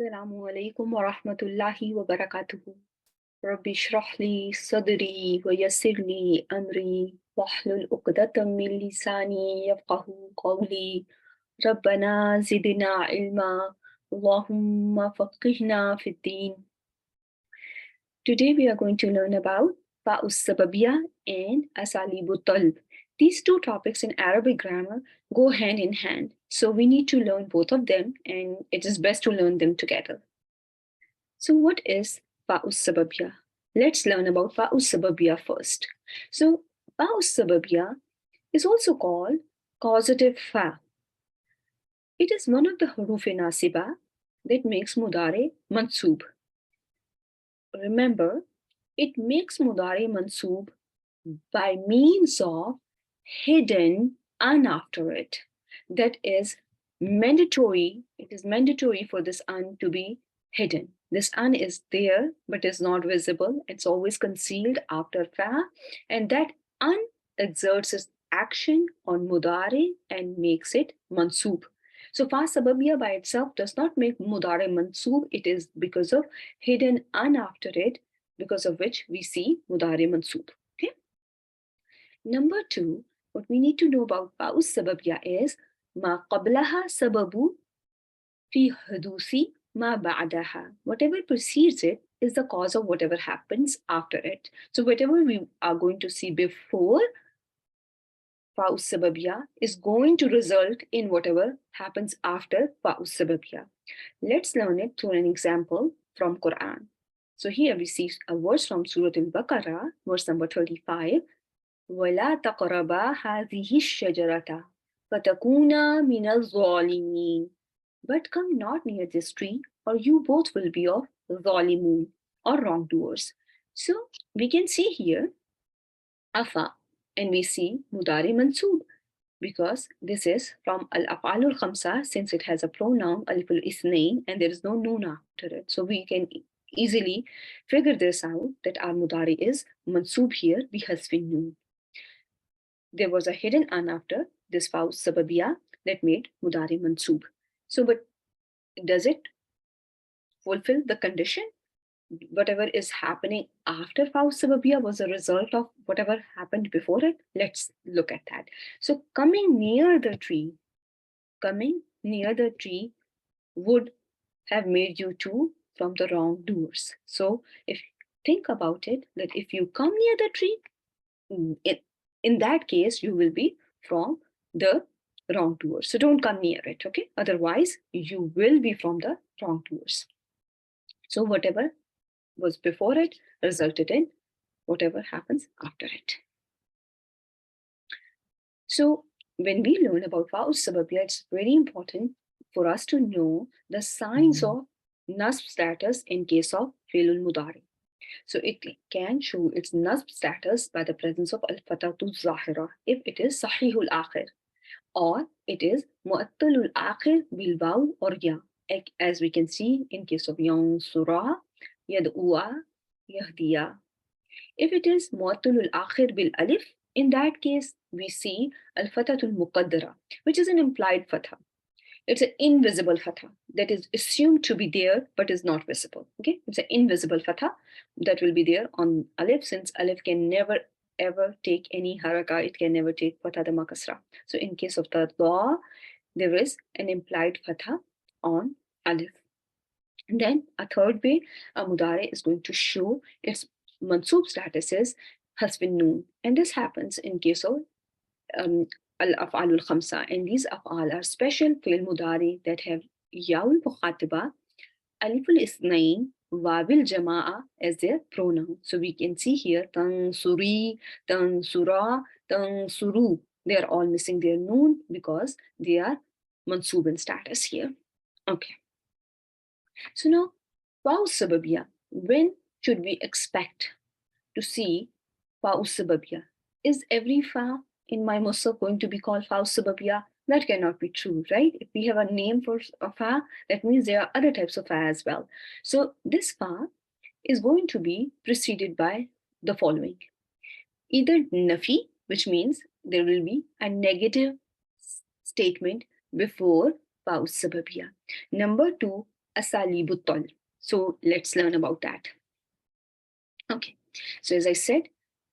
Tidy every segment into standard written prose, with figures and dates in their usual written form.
السلام عليكم ورحمة الله وبركاته. ربي اشرح لي صدري ويسر لي أمري واحلل عقدة من لساني يفقه قولي. ربنا زدنا علما اللهم فقهنا في الدين. Today we are going to learn about السببية and أساليب الطلب. These two topics in Arabic grammar go hand in hand. So we need to learn both of them and it is best to learn them together. So what is السببية? Let's learn about السببية first. So السببية is also called causative fa. It is one of the huruf nasiba that makes mudare mansub. Remember, it makes mudare mansub by means of hidden an after it. That is mandatory. It is mandatory for this an to be hidden. This an is there but is not visible. It's always concealed after fa, and that an exerts its action on mudare and makes it mansub. So fa sababiyya by itself does not make mudare mansub. It is because of hidden an after it, because of which we see mudare mansub. Okay. Number two, what we need to know about باء السببية is ما قبلها سبب في حدوث ما بعدها. Whatever precedes it is the cause of whatever happens after it. So whatever we are going to see before باء السببية is going to result in whatever happens after باء السببية. Let's learn it through an example from Quran. So here we see a verse from Surah Al-Baqarah, verse number 35. ولا تقربا هذه الشجرة فتكونا من الظالمين. But come not near this tree, or you both will be of ظالمون, or wrongdoers. So we can see here afa, and we see mudari mansub, because this is from al-af'al al-khamsa, since it has a pronoun alif al-ithnain and there is no noon after it. So we can easily figure this out that our mudari is mansub here bi hasfin noon. There was a hidden an after this fa sababiyya that made mudari mansub. So, but does it fulfill the condition? Whatever is happening after fa sababiyya was a result of whatever happened before it. Let's look at that. So, coming near the tree would have made you two from the wrongdoers. So, if think about it, that if you come near the tree, in that case, you will be from the wrongdoers. So don't come near it, okay? Otherwise, you will be from the wrongdoers. So whatever was before it resulted in whatever happens after it. So when we learn about Fa'u Sababiyya, it's very important for us to know the signs of Nasb status in case of Fi'lul Mudari. So it can show its nasb status by the presence of al-fatatu zahira if it is sahihul akhir, or it is mu'attalul akhir bil waw or ya, as we can see in case of yansura, yad'ua, yahdiya. If it is mu'attalul akhir bil alif, in that case we see al-fatatul muqaddara, which is an implied fatha. It's an invisible fatha that is assumed to be there but is not visible. Okay, it's an invisible fatha that will be there on alif, since alif can never ever take any haraka, it can never take fatha the makasra. So in case of the law, there is an implied fatha on alif. And then a third way, a mudare is going to show its mansub status is hasbin noon, and this happens in case of al-af'al al-khamsa, and these af'al are special fi'l mudari that have yaul mukhatiba, alif al-ithnain, wabil jama'a as their pronoun. So we can see here tansuri, tansura, tansuru. They are all missing their noon because they are mansub in status here. Okay. So now, Fa'u Sababiyya. When should we expect to see Fa'u Sababiyya? Is every Fa in my Musaf going to be called Fa'u Sababiyya? That cannot be true, right? If we have a name for a Fa, that means there are other types of Fa as well. So this Fa is going to be preceded by the following. Either Nafi, which means there will be a negative statement before Fa'u Sababiyya. Number two, أساليب الطلب. So let's learn about that. Okay, so as I said,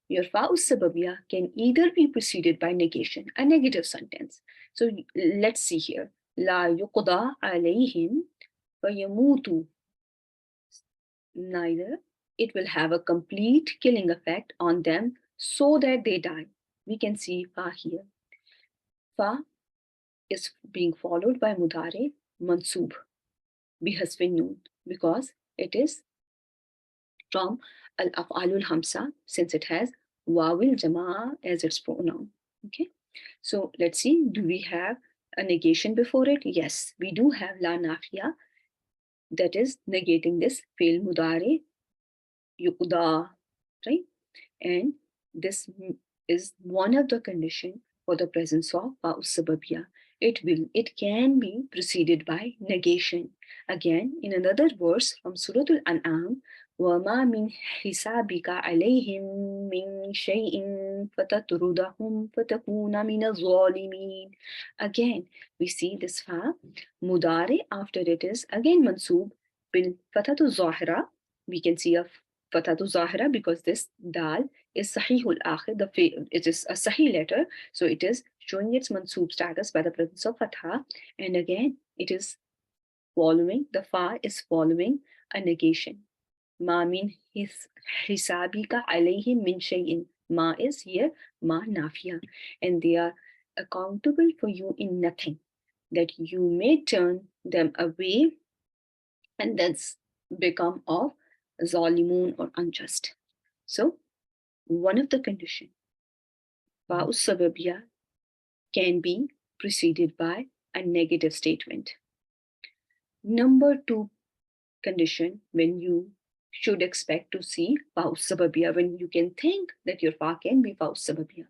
your فاء السببية can either be preceded by negation, a negative sentence. So let's see here. لا يقضى عليهم فيموتوا. Neither it will have a complete killing effect on them so that they die. We can see fa here. Fa is being followed by mudare mansub bihasfin noon because it is from al-af'alul hamsa since it has wawil jama'a as its pronoun. Okay, so let's see, do we have a negation before it? Yes, we do have la nafiya, that is negating this fail mudare yuqda, right? And this is one of the condition for the presence of fa'us sababiyya. It can be preceded by negation. Again, in another verse from Surah Al-An'am, وَمَا مِنْ حِسَابِكَ عَلَيْهِمْ مِنْ شَيْءٍ فَتَطْرُدَهُمْ فَتَكُونَ مِنَ الظَّالِمِينَ. Again, we see this fa, mudare, after it is again mansub bil fatatu zahira. We can see a fatatu zahira because this dal is sahihul akhir, it is a sahih letter, so it is showing its mansub status by the presence of fatha, and again it is following, the fa is following a negation. Ma min hisabika alayhim min shay'in. Ma is here, ma nafiya, and they are accountable for you in nothing, that you may turn them away and thus become of zalimun or unjust. So one of the conditions, fa'us sababiyya, can be preceded by a negative statement. Number two condition, when you should expect to see fa'us sababiyya, when you can think that your fa can be fa'us sababiyya.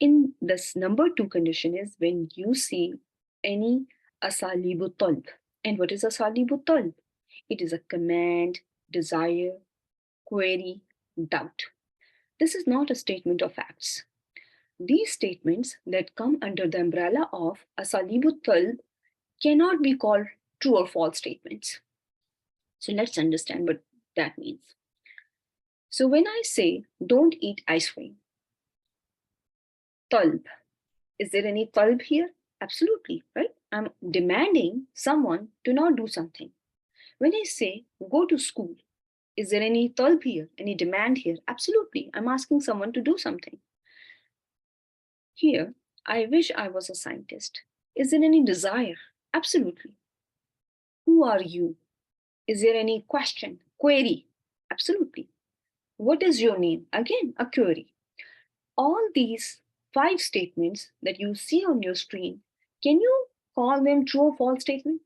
In this number two condition is when you see any asalibu talb. And what is asalibu talb? It is a command, desire, query, doubt. This is not a statement of facts. These statements that come under the umbrella of asalibu talb cannot be called true or false statements. So let's understand what that means. So when I say don't eat ice cream, talb, is there any talb here? Absolutely, right? I'm demanding someone to not do something. When I say go to school, is there any talb here, any demand here? Absolutely, I'm asking someone to do something. Here, I wish I was a scientist. Is there any desire? Absolutely. Who are you? Is there any question, query? Absolutely. What is your name? Again, a query. All these 5 statements that you see on your screen, can you call them true or false statements?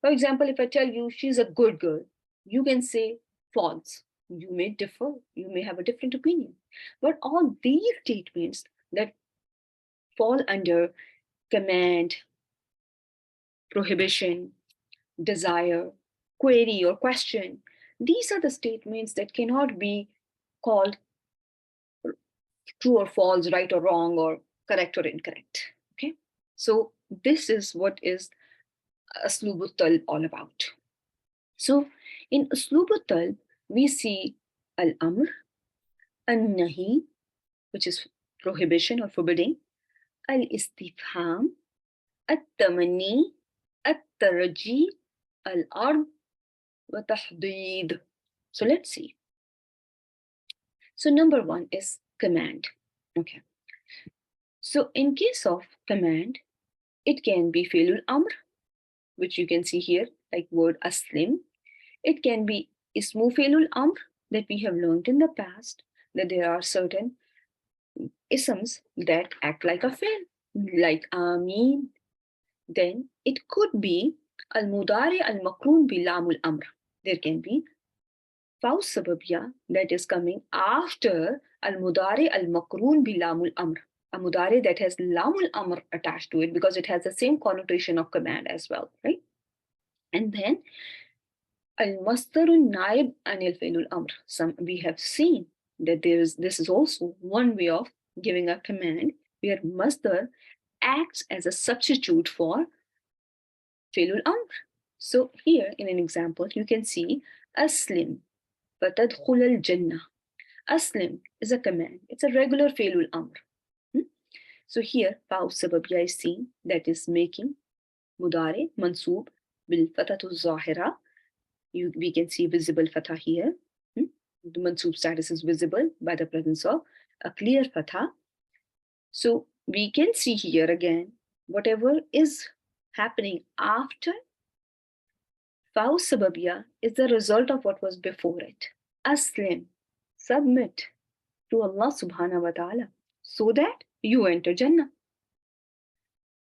For example, if I tell you she's a good girl, you can say false. You may differ, you may have a different opinion. But all these statements that fall under command, prohibition, desire, query, or question, these are the statements that cannot be called true or false, right or wrong, or correct or incorrect. Okay, so this is what is Aslubut Talb all about. So in Aslubut Talb, we see Al-Amr, Al-Nahi, which is prohibition or forbidding, Al-Istifham, Al-Tamani, Al-Taraji, Al-Ard, wa Tahdid. So let's see. So number 1 is command. Okay. So in case of command, it can be Fi'lul Amr, which you can see here, like word Aslim. It can be Ismu Fi'lul Amr that we have learned in the past, that there are certain isms that act like a fi'l, like Ameen. Then it could be Al-Mudari Al-Makrun bi Lamul Amr. There can be Fa'us Sababiyya that is coming after Al-Mudari Al-Makrun bi Lamul Amr. A mudari that has lamul amr attached to it because it has the same connotation of command as well, right? And then al-masdarun naib anil fi'lul amr. We have seen that this is also one way of giving a command where masdar acts as a substitute for fi'lul amr. So here in an example, you can see أسلم فتدخل الجنة. أسلم is a command. It's a regular فعل الأمر. So here فاء السببية is seen, that is making مضارع منصوب بالفتحة الظاهرة. We can see visible fatha here. The mansoob status is visible by the presence of a clear fatha. So we can see here again, whatever is happening after Faw Sababia is the result of what was before it. Aslim, submit to Allah subhanahu wa ta'ala so that you enter Jannah.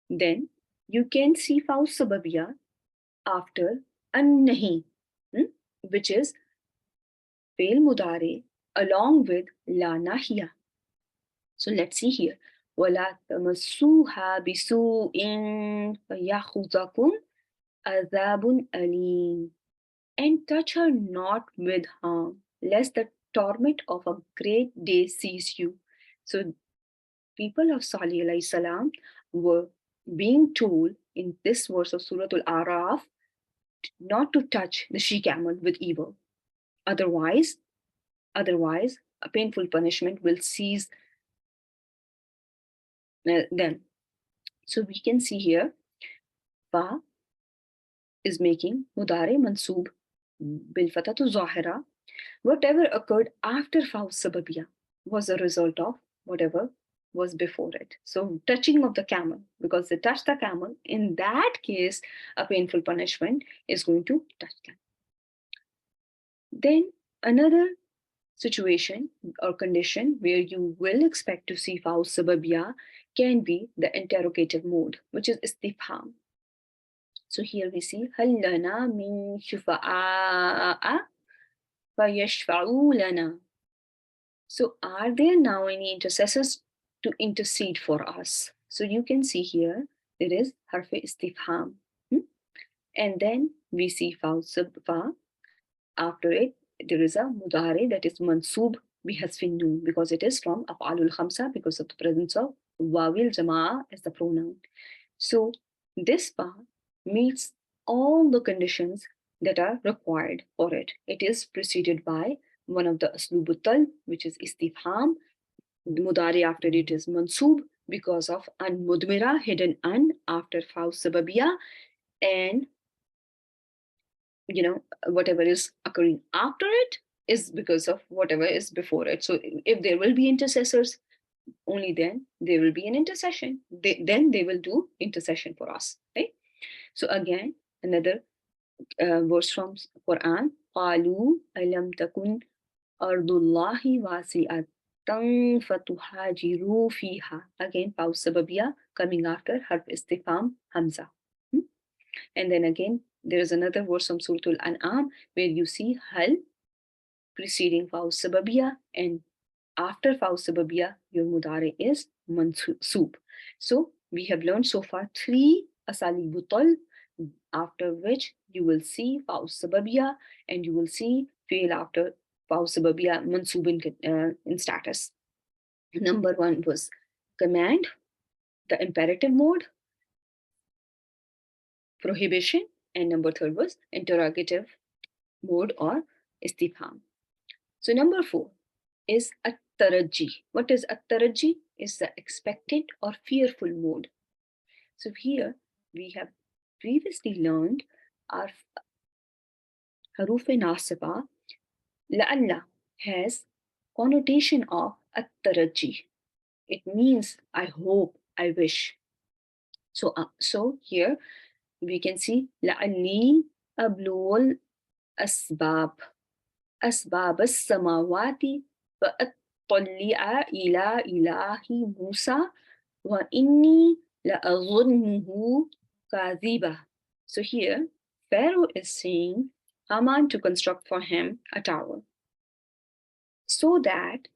Then you can see Faw Sababia after An-Nahi, which is Fail Mudare along with La Nahiya. So let's see here. وَلَا تَمَسُّوهَا بِسُوءٍ فَيَأْخُذَكُمْ عَذَابٌ أَلِيمٌ. And touch her not with harm, lest the torment of a great day seize you. So people of Salih alayhi salam were being told in this verse of Surah Al-Araf not to touch the she-camel with evil. Otherwise, a painful punishment will seize them. So we can see here, Fa is making Mudare Mansoob bil Fatatu Zahira. Whatever occurred after Fa Sababiyya was a result of whatever was before it. So touching of the camel, because they touched the camel, in that case, a painful punishment is going to touch them. Then another situation or condition where you will expect to see Fa Sababiyya can be the interrogative mode, which is istifham. So here we see هل لنا من شفعاء فيشفعوا لنا. So are there now any intercessors to intercede for us? So you can see here there is harf istifham. And then we see fa. After it, there is a mudari that is mansoob bihasfin noon, because it is from af'alul khamsa, because of the presence of wawil jamaa as the pronoun. So this fa meets all the conditions that are required for it. It is preceded by one of the aslub al-talb, which is istifham. The mudari after it is mansoob because of an mudmira, hidden an after fa sababiyya, and whatever is occurring after it is because of whatever is before it. So if there will be intercessors, only then there will be an intercession. Then they will do intercession for us. Right? So again, another verse from Quran. قالوا ألم تكن أرض الله واسعة فتهاجروا فيها. Again, pause sababiyya coming after harf istifham hamza. And then again, there is another verse from Surah Al-An'am where you see hal preceding pause sababiyya, and after pause sababiyya, your mudare is mansoob. So we have learned so far 3 asalib al-talb, after which you will see pause sababiyya and you will see fail after pause sababiyya mansoob in status. Number 1 was command, the imperative mode, prohibition, and number 3 was interrogative mode or istifham. So number 4 is at-taraji. What is at-taraji? Is the expectant or fearful mode. So here we have previously learned our haruf nasiba. La'alla has connotation of at-taraji. It means I hope, I wish. So here we can see لعلي أبلغ الأسباب أسباب السماوات فأطلع إلى إله موسى وإني لأظنه كاذبا. So here Pharaoh is saying Haman to construct for him a tower, so that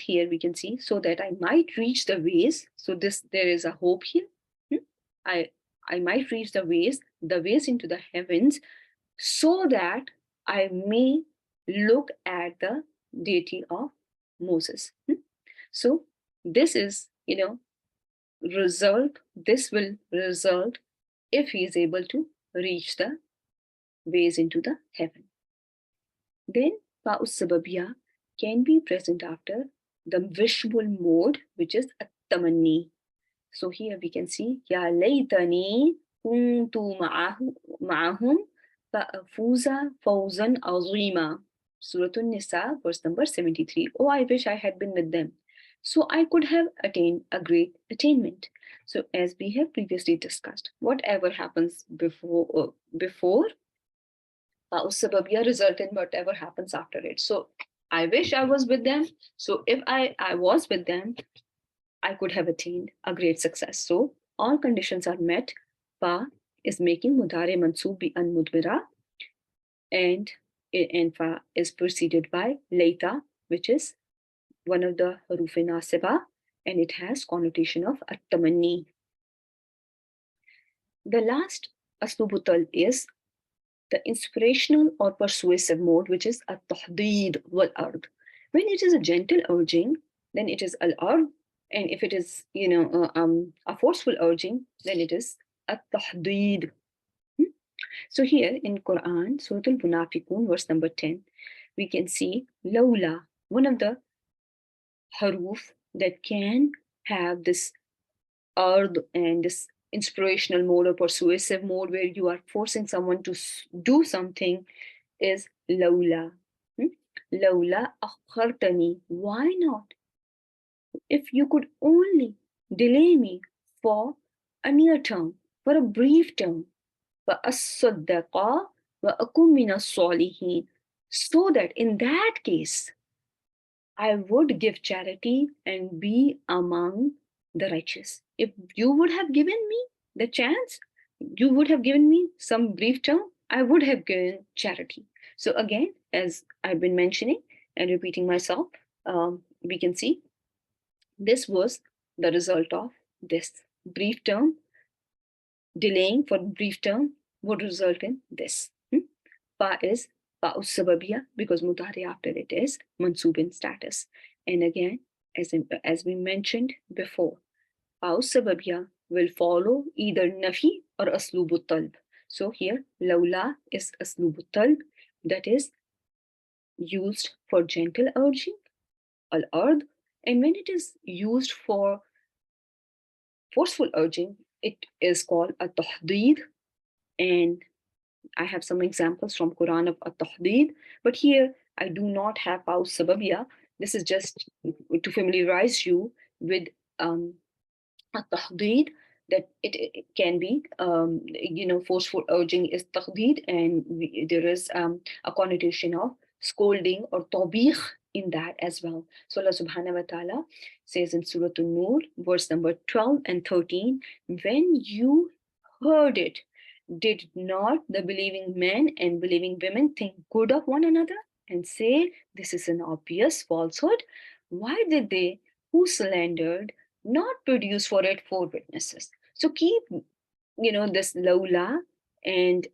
here we can see so that I might reach the ways. So there is a hope here. I might reach the ways into the heavens, so that I may look at the deity of Moses. So this is, this will result if he is able to reach the ways into the heaven. Then Fa'us Sababiyya can be present after the wishful mode, which is at-tamanni. So here we can see Ya laytani kuntu ma'ahum fa'afuza fawzan azima. Surah An-Nisa, verse number 73. Oh, I wish I had been with them, so I could have attained a great attainment. So as we have previously discussed, whatever happens before Sababiyya result in whatever happens after it. So I wish I was with them. So if I was with them, I could have attained a great success. So all conditions are met. Fa is making mudare mansoob bi an mudbira, and fa is preceded by laita, which is one of the haruf nasiba, and it has connotation of at-tamanni. The last aslubutal is the inspirational or persuasive mode, which is at-tahdid wal-ard. When it is a gentle urging, then it is al-ard, and if it is, a forceful urging, then it is at-tahdid. So here in Quran, Surah Al-Munafiqun, verse number 10, we can see lawla, one of the haruf that can have this ard and this inspirational mode or persuasive mode where you are forcing someone to do something is lawla. Lawla akhartani. Why not? If you could only delay me for a near term, for a brief term, فَأَصَّدَّقَ وَأَكُن مِّنَ الصَّالِحِينَ, so that in that case, I would give charity and be among the righteous. If you would have given me the chance, you would have given me some brief term, I would have given charity. So again, as I've been mentioning and repeating myself, we can see this was the result of this brief term. Delaying for brief term would result in this. Fa is Fa'us Sababiyya because mudari after it is mansoob in status. And again, as we mentioned before, Fa'us Sababiyya will follow either nafi or aslubut talb. So here, lawla is aslubut talb, that is used for gentle urging, al-ard, and when it is used for forceful urging, it is called a tahdid. And I have some examples from Quran of at-tahdid, but here I do not have Fa'us Sababiyya. This is just to familiarize you with at-tahdid, that it can be, forceful urging is tahdid, and there is a connotation of scolding or tawbih in that as well. So Allah subhanahu wa ta'ala says in Surah An-Nur, verse number 12 and 13, when you heard it, did not the believing men and believing women think good of one another and say, this is an obvious falsehood? Why did they who slandered not produce for it 4 witnesses? So keep, this lawla and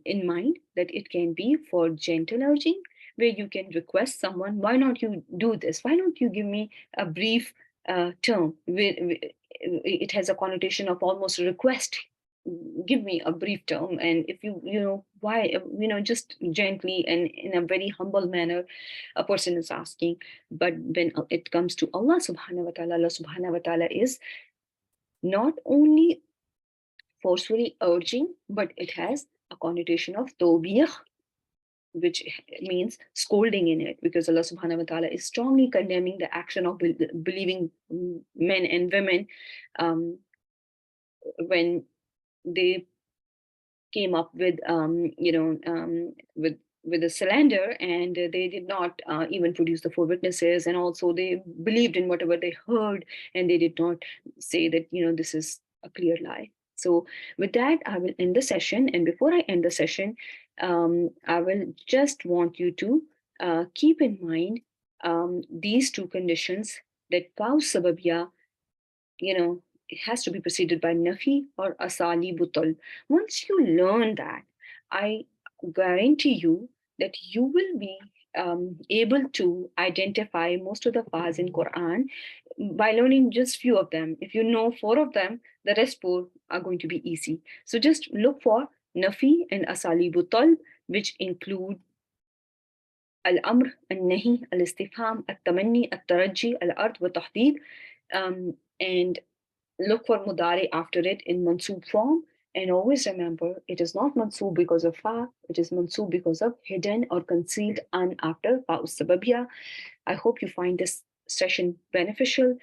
in mind that it can be for gentle urging, where you can request someone, why not you do this? Why don't you give me a brief term? It has a connotation of almost a request. Give me a brief term, and if why, just gently and in a very humble manner a person is asking. But when it comes to Allah subhanahu wa ta'ala is not only forcefully urging, but it has a connotation of tawbih, which means scolding in it, because Allah subhanahu wa ta'ala is strongly condemning the action of believing men and women when they came up with with a slander, and they did not even produce the 4 witnesses, and also they believed in whatever they heard, and they did not say that this is a clear lie. So with that, I will end the session, and before I end the session, I will just want you to keep in mind these 2 conditions, that Fa'us Sababiyya, it has to be preceded by nafi or asali butal. Once you learn that, I guarantee you that you will be able to identify most of the fas in Quran by learning just few of them. If you know 4 of them, the rest 4 are going to be easy. So just look for nafi and أساليب الطلب, which include الأمر, النهي, الاستفهام, التمني, الترجي, الأرض والتحديد. And look for mudari after it in mansoob form. And always remember, it is not mansoob because of fa, it is mansoob because of hidden or concealed an after fa السببية. I hope you find this session beneficial.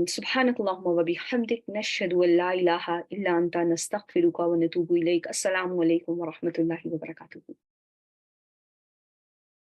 سبحانك اللهم وبحمدك نشهد أن لا إله إلا أنت نستغفرك ونتوب إليك. السلام عليكم ورحمة الله وبركاته.